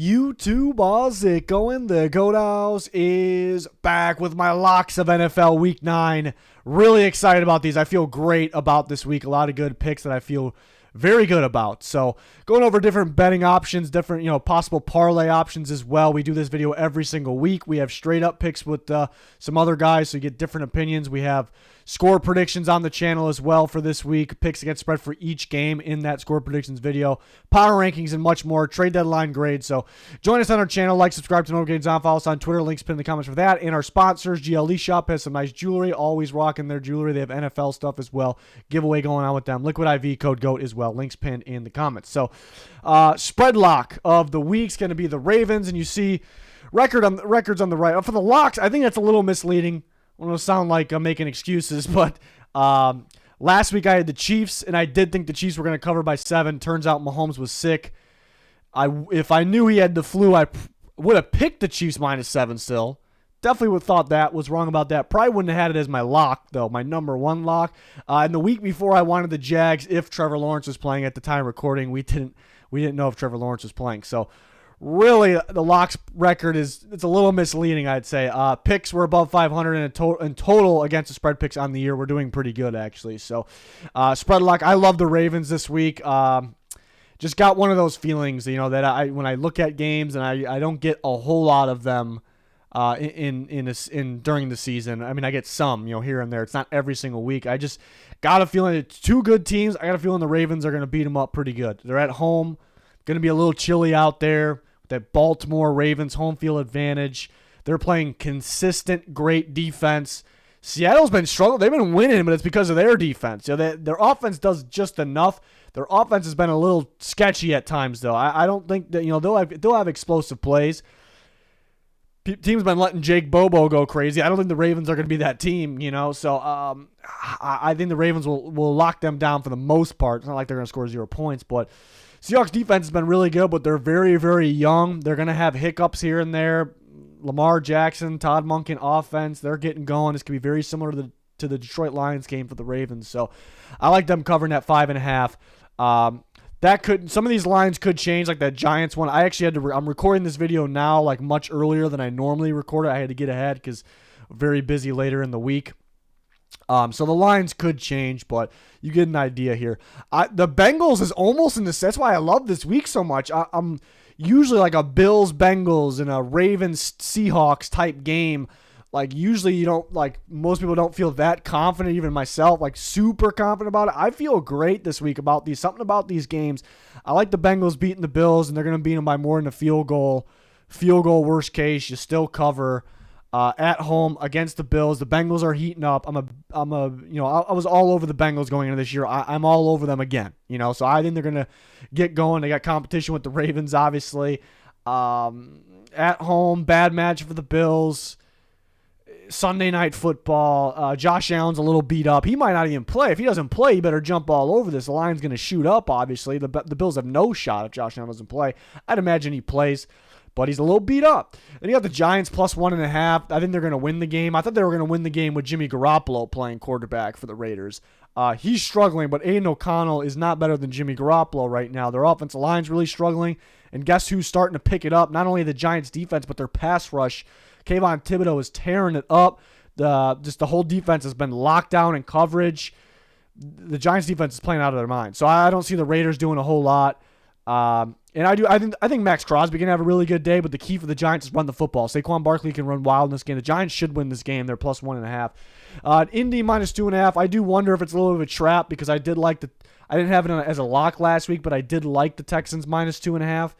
YouTube, how's it going? The Goat House is back with my locks of NFL Week 9. Really excited about these. I feel great about this week. A lot of good picks that I feel very good about. So going over different betting options, different, possible parlay options as well. We do this video every single week. We have straight up picks with some other guys, so you get different opinions. We have score predictions on the channel as well for this week. Picks against spread for each game in that score predictions video. Power rankings and much more. Trade deadline grades. So join us on our channel. Like, subscribe to notifications on. Follow us on Twitter. Links pinned in the comments for that. And our sponsors, GLE Shop, has some nice jewelry. Always rocking their jewelry. They have NFL stuff as well. Giveaway going on with them. Liquid IV code GOAT as well. Links pinned in the comments. So spread lock of the week's going to be the Ravens. And you see records on the right. For the locks, I think that's a little misleading. I don't sound like I'm making excuses, but last week I had the Chiefs, and I did think the Chiefs were going to cover by 7. Turns out Mahomes was sick. If I knew he had the flu, I would have picked the Chiefs -7 still. Definitely would have thought that. Was wrong about that. Probably wouldn't have had it as my lock, though, my number one lock. And the week before, I wanted the Jags if Trevor Lawrence was playing at the time of recording. We didn't know if Trevor Lawrence was playing, so really, the locks record it's a little misleading, I'd say. Picks were above 500 in total against the spread picks on the year. We're doing pretty good, actually. So, spread lock. I love the Ravens this week. Just got one of those feelings, that when I look at games and I don't get a whole lot of them during the season. I mean, I get some, here and there. It's not every single week. I just got a feeling it's two good teams. I got a feeling the Ravens are going to beat them up pretty good. They're at home. Going to be a little chilly out there. That Baltimore Ravens home field advantage. They're playing consistent, great defense. Seattle's been struggling. They've been winning, but it's because of their defense. Their offense does just enough. Their offense has been a little sketchy at times, though. I don't think that they'll have explosive plays. Team's been letting Jake Bobo go crazy. I don't think the Ravens are going to be that team, So I think the Ravens will lock them down for the most part. It's not like they're going to score 0 points, but Seahawks defense has been really good, but they're very, very young. They're going to have hiccups here and there. Lamar Jackson, Todd Monken offense, they're getting going. This could be very similar to the Detroit Lions game for the Ravens. So I like them covering that 5.5. Some of these lines could change, like that Giants one. I actually I'm recording this video now like much earlier than I normally record it. I had to get ahead because very busy later in the week. So the lines could change, but you get an idea here. The Bengals is almost in this. That's why I love this week so much. I'm usually like a Bills-Bengals and a Ravens-Seahawks type game. Like usually you don't, like most people don't feel that confident, even myself, like super confident about it. I feel great this week about these. Something about these games. I like the Bengals beating the Bills, and they're going to beat them by more than a field goal. Field goal, worst case, you still cover. At home against the Bills, the Bengals are heating up. I was all over the Bengals going into this year. I'm all over them again. So I think they're gonna get going. They got competition with the Ravens, obviously. At home, bad match for the Bills. Sunday night football. Josh Allen's a little beat up. He might not even play. If he doesn't play, you better jump all over this. The line's gonna shoot up. Obviously, the Bills have no shot if Josh Allen doesn't play. I'd imagine he plays, but he's a little beat up. Then you got the Giants plus 1.5. I think they're going to win the game. I thought they were going to win the game with Jimmy Garoppolo playing quarterback for the Raiders. He's struggling, but Aiden O'Connell is not better than Jimmy Garoppolo right now. Their offensive line's really struggling, and guess who's starting to pick it up? Not only the Giants' defense, but their pass rush. Kayvon Thibodeau is tearing it up. The whole defense has been locked down in coverage. The Giants' defense is playing out of their mind. So I don't see the Raiders doing a whole lot. And I think Max Crosby can have a really good day, but the key for the Giants is run the football. Saquon Barkley can run wild in this game. The Giants should win this game. They're plus 1.5. Indy -2.5. I do wonder if it's a little bit of a trap because I didn't have it as a lock last week, but I did like the Texans -2.5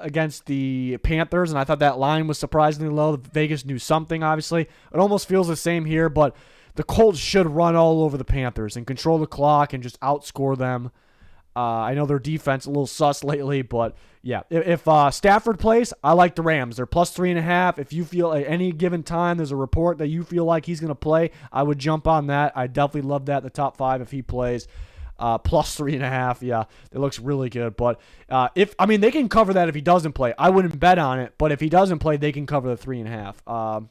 against the Panthers, and I thought that line was surprisingly low. Vegas knew something, obviously. It almost feels the same here, but the Colts should run all over the Panthers and control the clock and just outscore them. I know their defense a little sus lately, but yeah, if Stafford plays, I like the Rams. They're plus 3.5. If you feel at any given time there's a report that you feel like he's going to play, I would jump on that. I definitely love that in the top 5 if he plays. Plus 3.5, yeah, it looks really good. But they can cover that if he doesn't play. I wouldn't bet on it, but if he doesn't play, they can cover the 3.5.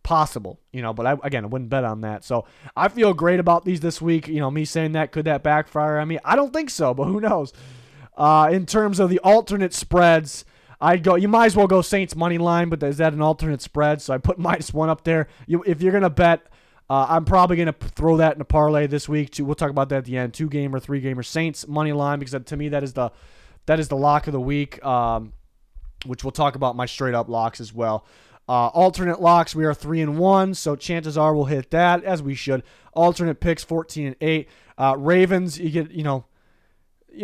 Possible, but I wouldn't bet on that. So I feel great about these this week. Me saying that, could that backfire on me? I don't think so, but who knows? In terms of the alternate spreads, I'd go. You might as well go Saints money line, but is that an alternate spread? So I put -1 up there. If you're gonna bet, I'm probably gonna throw that in a parlay this week too. We'll talk about that at the end. 2-gamer, 3-gamer Saints money line, because to me that is the lock of the week. Which we'll talk about my straight up locks as well. Alternate locks, we are 3-1, so chances are we'll hit that, as we should. Alternate picks, 14-8. Ravens, you get,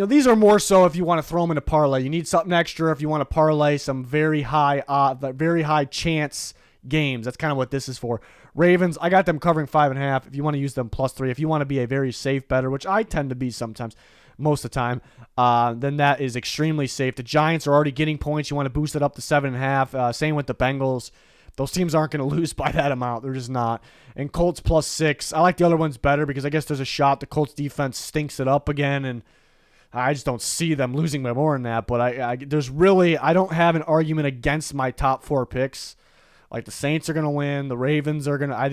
these are more so if you want to throw them in a parlay. You need something extra if you want to parlay some very high chance games. That's kind of what this is for. Ravens, I got them covering 5.5. If you want to use them +3, if you want to be a very safe bettor, which I tend to be sometimes, most of the time, then that is extremely safe. The Giants are already getting points. You want to boost it up to 7.5. Same with the Bengals. Those teams aren't going to lose by that amount. They're just not. And Colts +6. I like the other ones better because I guess there's a shot the Colts defense stinks it up again, and I just don't see them losing by more than that. But I don't have an argument against my top 4 picks. Like the Saints are going to win. The Ravens are going to, I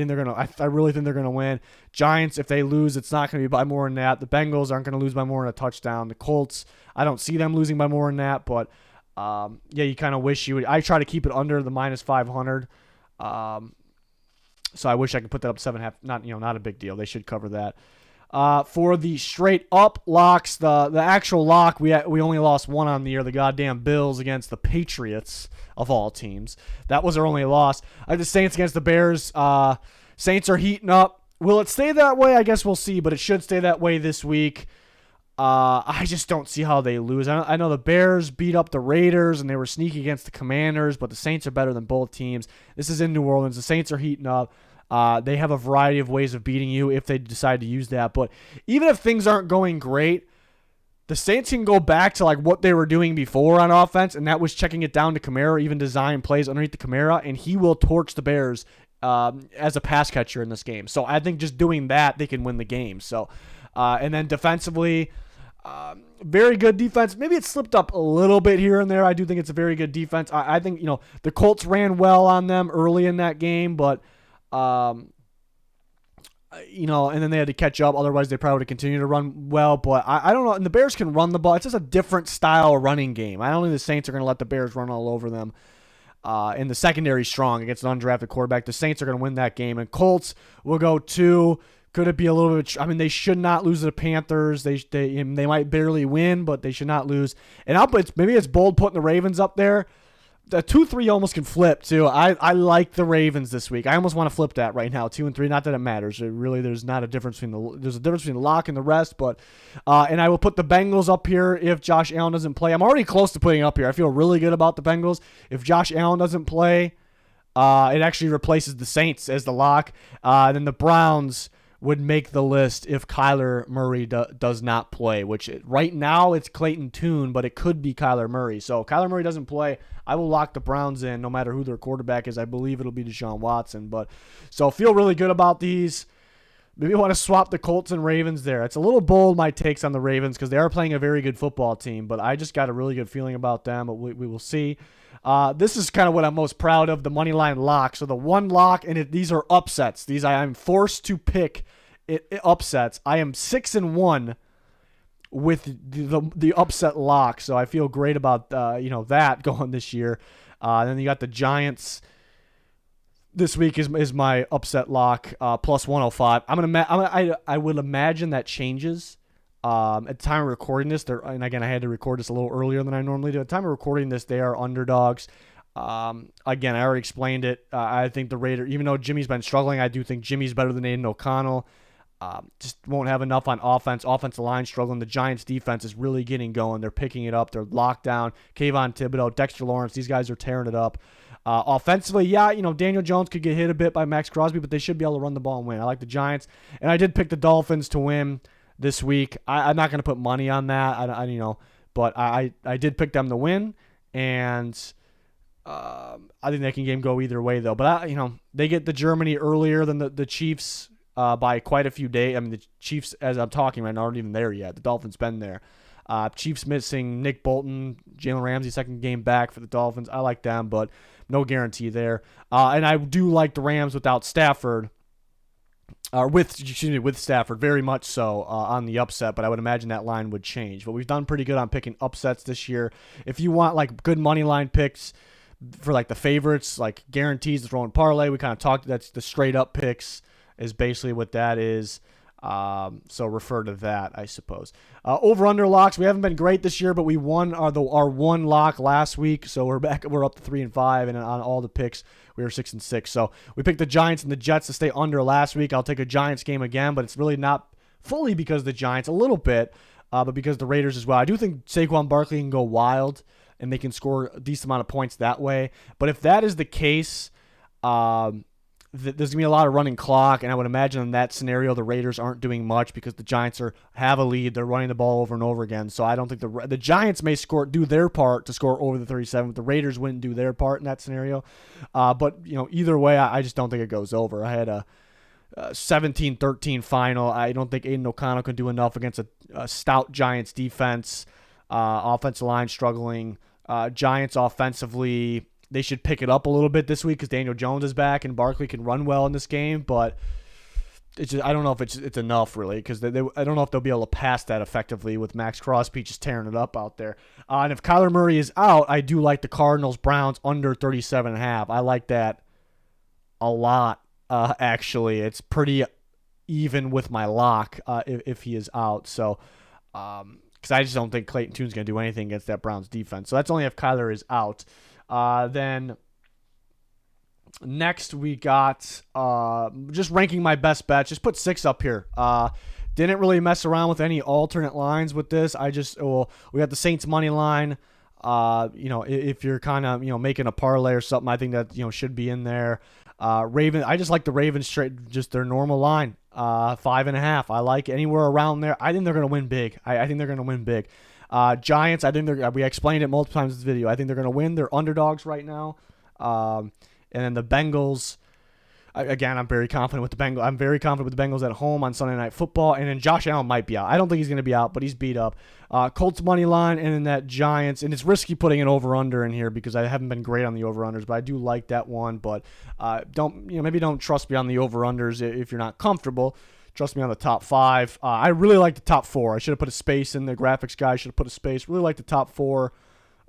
really think they're going to win. Giants, if they lose, it's not going to be by more than that. The Bengals aren't going to lose by more than a touchdown. The Colts, I don't see them losing by more than that. But, you kind of wish you would. I try to keep it under the -500. So I wish I could put that up 7.5. Not a big deal. They should cover that. For the straight up locks, the actual lock, we only lost one on the year, the goddamn Bills against the Patriots of all teams. That was our only loss. I had the Saints against the Bears. Saints are heating up. Will it stay that way? I guess we'll see, but it should stay that way this week. I just don't see how they lose. I know the Bears beat up the Raiders and they were sneaky against the Commanders, but the Saints are better than both teams. This is in New Orleans. The Saints are heating up. They have a variety of ways of beating you if they decide to use that. But even if things aren't going great, the Saints can go back to like what they were doing before on offense, and that was checking it down to Kamara, even design plays underneath the Kamara, and he will torch the Bears as a pass catcher in this game. So I think just doing that, they can win the game. So, and then defensively, very good defense. Maybe it slipped up a little bit here and there. I do think it's a very good defense. I think, the Colts ran well on them early in that game, but and then they had to catch up. Otherwise, they probably would have continued to run well. But I don't know. And the Bears can run the ball. It's just a different style running game. I don't think the Saints are going to let the Bears run all over them. And the secondary strong against an undrafted quarterback. The Saints are going to win that game. And Colts will go 2. Could it be a little bit? They should not lose to the Panthers. They might barely win, but they should not lose. And maybe it's bold putting the Ravens up there. The 2-3 almost can flip too. I like the Ravens this week. I almost want to flip that right now. 2 and 3. Not that it matters. There's not a difference there's a difference between the lock and the rest. But and I will put the Bengals up here if Josh Allen doesn't play. I'm already close to putting it up here. I feel really good about the Bengals. If Josh Allen doesn't play, it actually replaces the Saints as the lock. Then the Browns would make the list if Kyler Murray does not play, which right now it's Clayton Tune, but it could be Kyler Murray. So if Kyler Murray doesn't play, I will lock the Browns in no matter who their quarterback is. I believe it'll be Deshaun Watson. So feel really good about these. Maybe I want to swap the Colts and Ravens there. It's a little bold, my takes on the Ravens, because they are playing a very good football team, but I just got a really good feeling about them, but we will see. This is kind of what I'm most proud of, the Moneyline lock. So the one lock, and these are upsets. These I'm forced to pick it upsets. I am 6-1 with the upset lock, so I feel great about that going this year. Then you got the Giants. This week is my upset lock, plus 105. I would imagine that changes. At the time of recording this, and again, I had to record this a little earlier than I normally do. At the time of recording this, they are underdogs. Again, I already explained it. I think the Raiders, even though Jimmy's been struggling, I do think Jimmy's better than Aiden O'Connell. Just won't have enough on offense. Offensive line struggling. The Giants' defense is really getting going. They're picking it up. They're locked down. Kayvon Thibodeau, Dexter Lawrence, these guys are tearing it up. Offensively, Daniel Jones could get hit a bit by Max Crosby, but they should be able to run the ball and win. I like the Giants, and I did pick the Dolphins to win this week. I'm not going to put money on that, but I did pick them to win, and I think that game go either way though. But they get the Germany earlier than the Chiefs by quite a few days. The Chiefs, as I'm talking right now, aren't even there yet. The Dolphins been there. Chiefs missing Nick Bolton, Jalen Ramsey, second game back for the Dolphins. I like them, but no guarantee there. And I do like the Rams without Stafford. with Stafford, very much so on the upset, but I would imagine that line would change. But we've done pretty good on picking upsets this year. If you want like good money line picks for like the favorites, like guarantees to throw in parlay, we kind of talked. That's the straight up picks is basically what that is. So refer to that, I suppose. Over under locks, we haven't been great this year, but we won our one lock last week, so we're back. We're up to 3-5, and on all the picks, we were 6-6. So we picked the Giants and the Jets to stay under last week. I'll take a Giants game again, but it's really not fully because of the Giants, a little bit, but because of the Raiders as well. I do think Saquon Barkley can go wild, and they can score a decent amount of points that way. But if that is the case, there's going to be a lot of running clock, and I would imagine in that scenario the Raiders aren't doing much because the Giants have a lead. They're running the ball over and over again. So I don't think the Giants may do their part to score over the 37, but the Raiders wouldn't do their part in that scenario. But either way, I just don't think it goes over. I had a 17-13 final. I don't think Aiden O'Connell can do enough against a stout Giants defense. Offensive line struggling. Giants offensively, they should pick it up a little bit this week because Daniel Jones is back and Barkley can run well in this game, but I don't know if it's enough really because I don't know if they'll be able to pass that effectively with Max Crosby just tearing it up out there. And if Kyler Murray is out, I do like the Cardinals-Browns under 37.5. I like that a lot, actually. It's pretty even with my lock if he is out. So, because I just don't think Clayton Tune's going to do anything against that Browns defense. So that's only if Kyler is out. Then next we got just ranking my best bets. Just put 6 up here. Didn't really mess around with any alternate lines with this. We got the Saints money line. If you're kind of making a parlay or something, I think that should be in there. I just like the Ravens straight, just their normal line. 5.5. I like anywhere around there. I think they're gonna win big. I think they're gonna win big. Giants, I think we explained it multiple times in this video. I think they're going to win. They're underdogs right now. And then the Bengals, again, I'm very confident with the Bengals. I'm very confident with the Bengals at home on Sunday Night Football. And then Josh Allen might be out. I don't think he's going to be out, but he's beat up. Colts money line, and then that Giants. And it's risky putting an over-under in here because I haven't been great on the over-unders, but I do like that one. But maybe don't trust me on the over-unders if you're not comfortable. Trust me on the top 5. I really like the top 4. I should have put a space in the graphics guy. Should have put a space. Really like the top 4.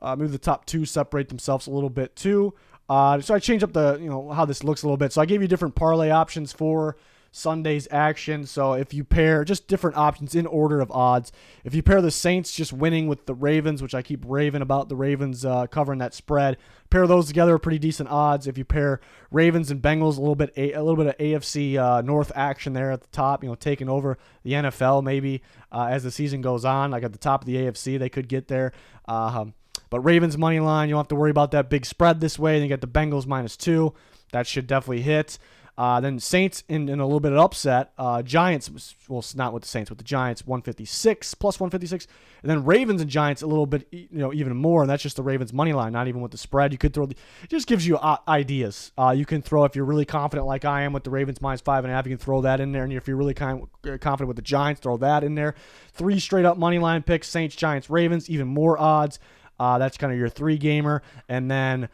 Maybe the top 2 separate themselves a little bit too. So I changed up the how this looks a little bit. So I gave you different parlay options for Sunday's action. So if you pair just different options in order of odds, if you pair the Saints just winning with the Ravens, which I keep raving about the Ravens covering that spread, pair those together, pretty decent odds. If you pair Ravens and Bengals, a little bit of AFC North action there at the top, taking over the NFL maybe as the season goes on. Like at the top of the AFC, they could get there. But Ravens money line, you don't have to worry about that big spread this way. Then you get the Bengals -2. That should definitely hit. Then Saints in a little bit of upset. Giants, well, not with the Saints, with the Giants, 156, plus 156. And then Ravens and Giants a little bit, even more. And that's just the Ravens money line, not even with the spread. You could throw, it just gives you ideas. You can throw, if you're really confident like I am with the Ravens -5.5, you can throw that in there. And if you're really confident with the Giants, throw that in there. 3 straight up money line picks, Saints, Giants, Ravens, even more odds. That's kind of your 3-gamer. And then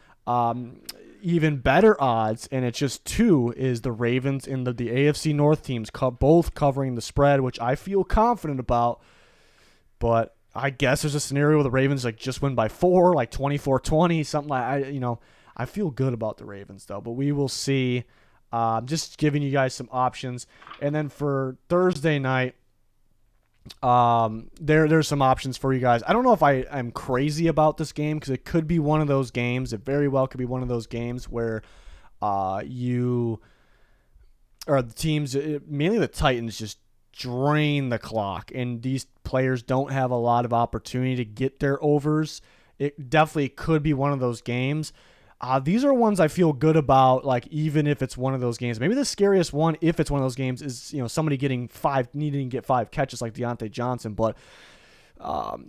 even better odds, and it's just 2, is the Ravens and the AFC North teams both covering the spread, which I feel confident about. But I guess there's a scenario where the Ravens just win by 4, like 24-20, something like I feel good about the Ravens though, but we will see. Just giving you guys some options, and then for Thursday night, there's some options for you guys. I don't know if I'm crazy about this game because it could be one of those games. It very well could be one of those games where the teams, mainly the Titans, just drain the clock, and these players don't have a lot of opportunity to get their overs. It definitely could be one of those games. These are ones I feel good about, like even if it's one of those games. Maybe the scariest one, if it's one of those games, is somebody needing to get 5 catches like Deontay Johnson. But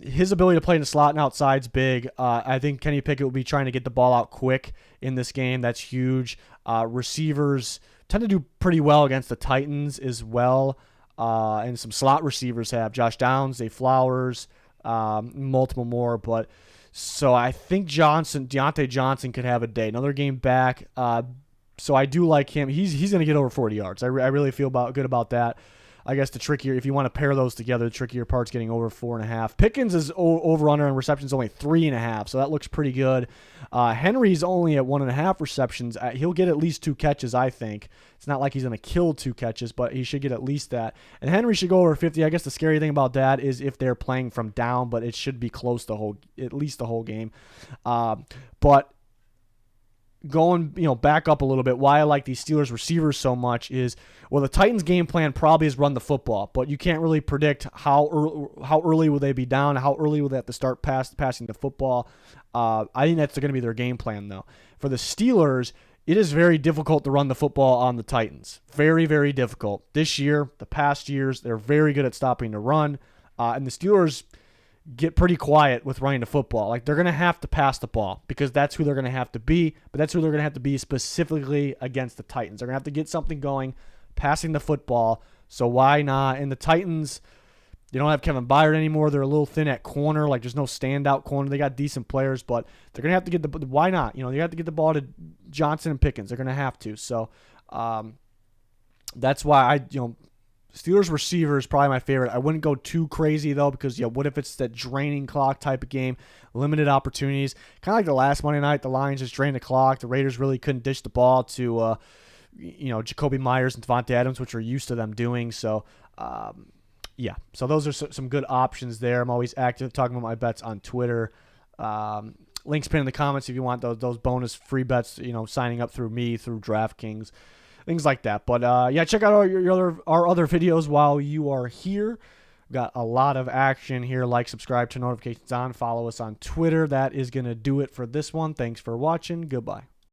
his ability to play in the slot and outside's big. I think Kenny Pickett will be trying to get the ball out quick in this game. That's huge. Receivers tend to do pretty well against the Titans as well. And some slot receivers have Josh Downs, Zay Flowers, multiple more, so I think Deontay Johnson could have a day. Another game back. So I do like him. He's going to get over 40 yards. I really feel good about that. I guess the trickier, if you want to pair those together, the trickier part's getting over 4.5. Pickens is over under on receptions only 3.5, so that looks pretty good. Henry's only at 1.5 receptions. He'll get at least 2 catches, I think. It's not like he's going to kill 2 catches, but he should get at least that. And Henry should go over 50. I guess the scary thing about that is if they're playing from down, but it should be close to at least the whole game. But going, back up a little bit, why I like these Steelers receivers so much is, well, the Titans game plan probably is run the football, but you can't really predict how early will they be down, how early will they have to start passing the football. I think that's going to be their game plan, though. For the Steelers, it is very difficult to run the football on the Titans. Very, very difficult. This year, the past years, they're very good at stopping the run, and the Steelers get pretty quiet with running the football. Like, they're going to have to pass the ball because that's who they're going to have to be, but that's who they're going to have to be specifically against the Titans. They're going to have to get something going, passing the football, so why not? And the Titans, they don't have Kevin Byard anymore. They're a little thin at corner. Like, there's no standout corner. They got decent players, but they're going to have to get why not? They have to get the ball to Johnson and Pickens. They're going to have to. So that's why Steelers receiver is probably my favorite. I wouldn't go too crazy, though, because, what if it's that draining clock type of game, limited opportunities? Kind of like the last Monday night, the Lions just drained the clock. The Raiders really couldn't dish the ball to, Jacoby Myers and Devontae Adams, which we're used to them doing. So, yeah. So those are some good options there. I'm always active talking about my bets on Twitter. Links pinned in the comments if you want those bonus free bets, signing up through me, through DraftKings. Things like that. But, check out our other videos while you are here. We've got a lot of action here. Like, subscribe, turn notifications on. Follow us on Twitter. That is going to do it for this one. Thanks for watching. Goodbye.